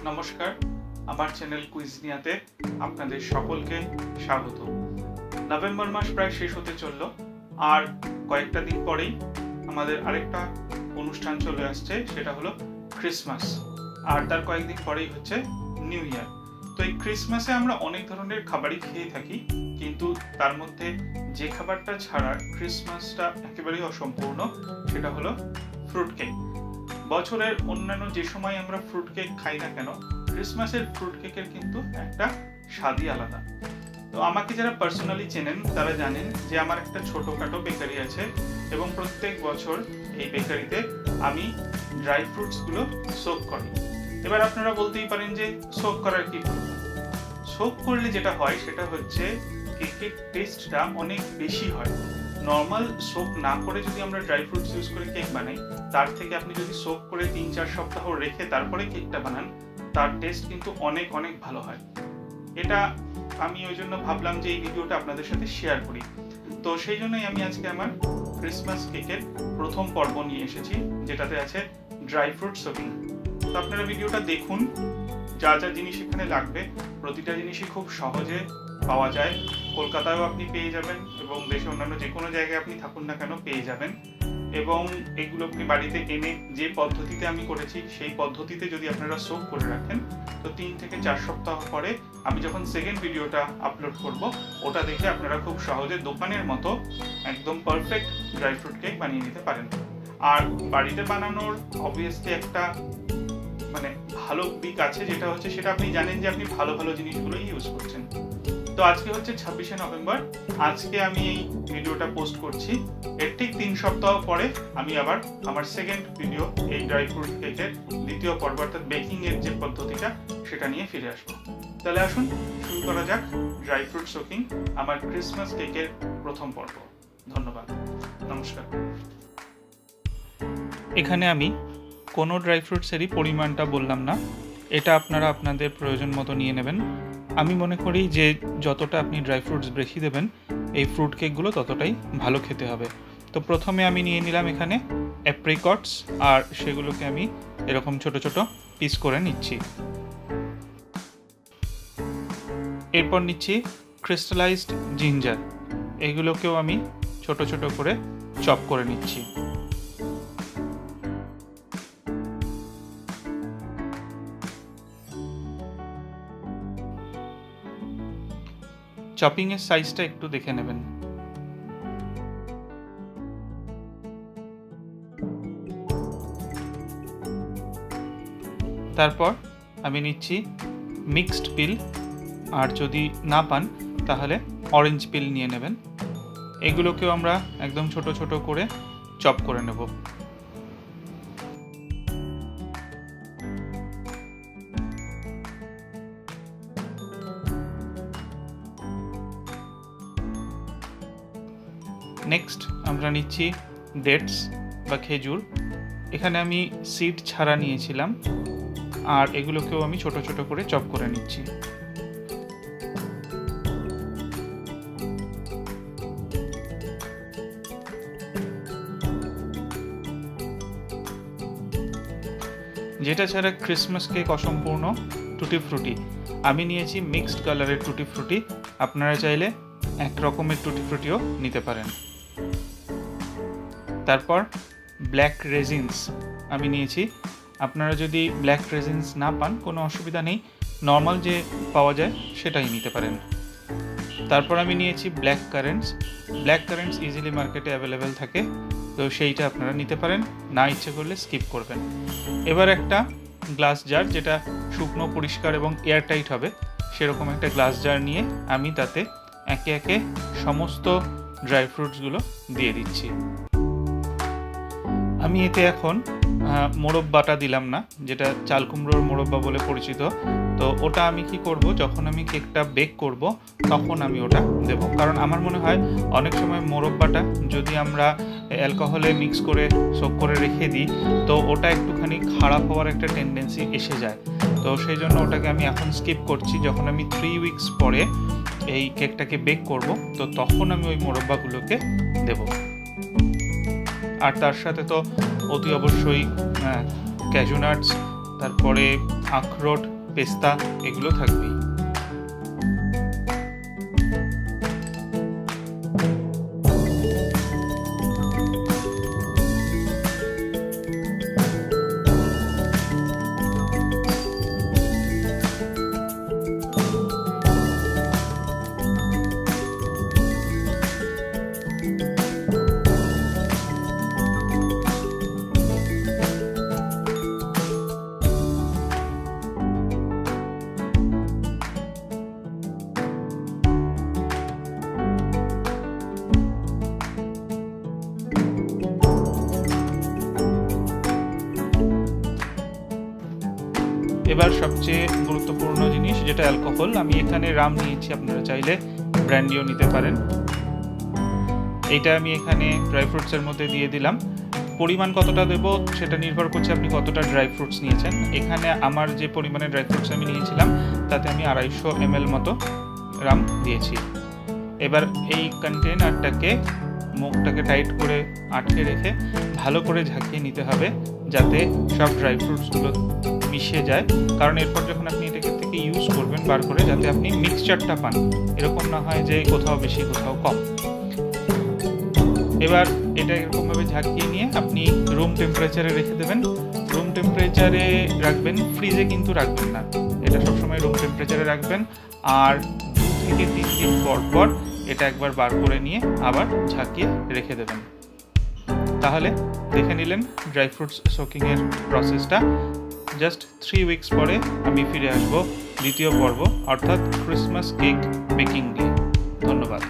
নমস্কার, আমার চ্যানেল কুইজিনিয়াতে আপনাদের সকলকে স্বাগত। নভেম্বর মাস প্রায় শেষ হতে চলল, আর কয়েকটা দিন পরেই আমাদের আরেকটা অনুষ্ঠান চলে আসছে, সেটা হলো ক্রিসমাস। আর তার কয়েকদিন পরেই হচ্ছে নিউ ইয়ার। তো এই ক্রিসমাসে আমরা অনেক ধরনের খাবারই খেয়ে থাকি, কিন্তু তার মধ্যে যে খাবারটা ছাড়া ক্রিসমাসটা একেবারেই অসম্পূর্ণ সেটা হলো ফ্রুট কেক। বছরের অন্যান্য যে সময় আমরা ফ্রুট কেক খাই না কেন, ক্রিসমাসের ফ্রুট কেকের কিন্তু একটা স্বাদই আলাদা। তো আমাকে যারা পার্সোনালি চেনেন তারা জানেন যে আমার একটা ছোটখাটো বেকারি আছে, এবং প্রত্যেক বছর এই বেকারিতে আমি ড্রাই ফ্রুটসগুলো সোক করি। এবার আপনারা বলতেই পারেন যে সোক করার কি প্রয়োজন? সোক করলে যেটা হয় সেটা হচ্ছে কেকের টেস্টটা অনেক বেশি হয়। নর্মাল সোক না করে যদি আমরা ড্রাই ফ্রুটস ইউজ করে কেক বানাই, তার থেকে আপনি যদি সোক করে 3-4 সপ্তাহ রেখে তারপরে কেকটা বানান, তার টেস্ট কিন্তু অনেক অনেক ভালো হয়। এটা আমি ওই জন্য ভাবলাম যে এই ভিডিওটা আপনাদের সাথে শেয়ার করি। তো সেই জন্যই আমি আজকে আমার ক্রিসমাস কেকের প্রথম পর্ব নিয়ে এসেছি, যেটাতে আছে ড্রাই ফ্রুট সোকিং। তো আপনারা ভিডিওটা দেখুন। যা যা জিনিস এখানে লাগবে প্রতিটা জিনিসই খুব সহজে পাওয়া যায়। কলকাতায়ও আপনি পেয়ে যাবেন, এবং দেশে অন্যান্য যে কোনো জায়গায় আপনি থাকুন না কেন পেয়ে যাবেন। এবং এগুলোকে বাড়িতে এনে যে পদ্ধতিতে আমি করেছি সেই পদ্ধতিতে যদি আপনারা সোক করে রাখেন, তো 3 থেকে 4 সপ্তাহ পরে আমি যখন সেকেন্ড ভিডিওটা আপলোড করব, ওটা দেখে আপনারা খুব সহজে দোকানের মতো একদম পারফেক্ট ড্রাই ফ্রুট কেক বানিয়ে নিতে পারেন। আর বাড়িতে বানানোর অবভিয়াসলি একটা ভালো দিক আছে, যেটা হচ্ছে সেটা আপনি জানেন যে আপনি ভালো ভালো জিনিসগুলো ইউজ করছেন। তো আজকে হচ্ছে 26শে নভেম্বর। আজকে আমি এই ভিডিওটা পোস্ট করছি। এর ঠিক 3 সপ্তাহ পরে আমি আবার আমার সেকেন্ড ভিডিও এই ড্রাই ফ্রুট কেকের দ্বিতীয় পর্ব, অর্থাৎ বেকিং এর যে পদ্ধতিটা সেটা নিয়ে ফিরে আসবো। তাহলে আসুন শুরু করা যাক ড্রাই ফ্রুট সোকিং, আমার ক্রিসমাস কেকের প্রথম পর্ব। ধন্যবাদ, নমস্কার। এখানে আমি কোনো ড্রাই ফ্রুটসেরই পরিমাণটা বললাম না, এটা আপনারা আপনাদের প্রয়োজন মতো নিয়ে নেবেন। আমি মনে করি যে যতটা আপনি ড্রাই ফ্রুটস বেশি দেবেন, এই ফ্রুট কেকগুলো ততটাই ভালো খেতে হবে। তো প্রথমে আমি নিয়ে নিলাম এখানে অ্যাপ্রিকটস, আর সেগুলোকে আমি এরকম ছোট ছোট পিস করে নিচ্ছি। এরপর নিচ্ছি ক্রিস্টালাইজড জিঞ্জার, এগুলোকেও আমি ছোট ছোট করে চপ করে নিচ্ছি। চপিংয়ের সাইজটা একটু দেখে নেবেন। তারপর আমি নিচ্ছি মিক্সড পিল, আর যদি না পান তাহলে অরেঞ্জ পিল নিয়ে নেবেন। এগুলোকেও আমরা একদম ছোট ছোট করে চপ করে নেব। নেক্সট আমরা নিচ্ছি ডেটস বা খেজুর। এখানে আমি সিড ছাড়া নিয়েছিলাম, আর এগুলোকেও আমি ছোট ছোট করে চপ করে নিচ্ছি। যেটা ছাড়া ক্রিসমাস কেক অসম্পূর্ণ, টুটি ফ্রুটি। আমি নিয়েছি মিক্সড কালারের টুটি ফ্রুটি, আপনারা চাইলে এক রকমের টুটি ফ্রুটিও নিতে পারেন। তারপর ব্ল্যাক রেজিনস আমি নিয়েছি। আপনারা যদি ব্ল্যাক রেজিনস না পান কোনো অসুবিধা নেই, নর্মাল যে পাওয়া যায় সেটাই নিতে পারেন। তারপর আমি নিয়েছি black currents. Black currents easily মার্কেটে অ্যাভেলেবেল থাকে, তো সেইটা আপনারা নিতে পারেন, না ইচ্ছে করলে স্কিপ করবেন। এবার একটা গ্লাস জার, যেটা শুকনো, পরিষ্কার এবং এয়ারটাইট হবে, সেরকম একটা গ্লাস জার নিয়ে আমি তাতে একে একে সমস্ত ড্রাই ফ্রুটসগুলো দিয়ে দিচ্ছি। আমি এতে এখন মোরব্বাটা দিলাম না, যেটা চাল কুমড়োর মোরব্বা বলে পরিচিত। তো ওটা আমি কি করব, যখন আমি কেকটা বেক করব তখন আমি ওটা দেব। কারণ আমার মনে হয় অনেক সময় মোরব্বাটা যদি আমরা অ্যালকোহলে মিক্স করে সোক করে রেখে দিই, তো ওটা একটুখানি খারাপ হওয়ার একটা টেন্ডেন্সি এসে যায়। তো সেই জন্য ওটাকে আমি এখন স্কিপ করছি। যখন আমি 3 উইকস পরে এই কেকটাকে বেক করব, তো তখন আমি ওই মোরব্বাগুলোকে দেব। আর তার সাথে তো অতি অবশ্যই ক্যাজু নাটস, তারপরে আখরোট, পেস্তা এগুলো থাকবেই। এবার সবচেয়ে গুরুত্বপূর্ণ জিনিস যেটা অ্যালকোহল, আমি এখানে রাম নিয়েছি, আপনারা চাইলে ব্র্যান্ডিও নিতে পারেন। এইটা আমি এখানে ড্রাই ফ্রুটসের মধ্যে দিয়ে দিলাম। পরিমাণ কতটা দেবো সেটা নির্ভর করছে আপনি কতটা ড্রাই ফ্রুটস নিয়েছেন। এখানে আমার যে পরিমাণে ড্রাই ফ্রুটস আমি নিয়েছিলাম তাতে আমি 250 ml মতো রাম দিয়েছি। এবার এই কন্টেনারটাকে মুখটাকে টাইট করে আটকে রেখে ভালো করে ঝাঁকিয়ে নিতে হবে যাতে সব ড্রাই ফ্রুটসগুলো মিশে যায়, কারণ এরপর যখন আপনি এটাকে থেকে ইউজ করবেন বার করে, যাতে আপনি মিক্সচারটা পান, এরকম না হয় যে কোথাও বেশি কোথাও কম। এবার এটা এরকমভাবে ঝাঁকিয়ে নিয়ে আপনি রুম টেম্পারেচারে রেখে দেবেন। রুম টেম্পারেচারে রাখবেন, ফ্রিজে কিন্তু রাখবেন না, এটা সবসময় রুম টেম্পারেচারে রাখবেন। আর 2 থেকে 3 দিন পর পর এটা একবার বার করে নিয়ে আবার ঝাঁকিয়ে রেখে দেবেন। তাহলে দেখে নিলেন ড্রাই ফ্রুটস সোকিংয়ের প্রসেসটা। জাস্ট 3 উইকস পরে আমি ফিরে আসবো দ্বিতীয় পর্ব, অর্থাৎ ক্রিসমাস কেক বেকিং দিয়ে। ধন্যবাদ।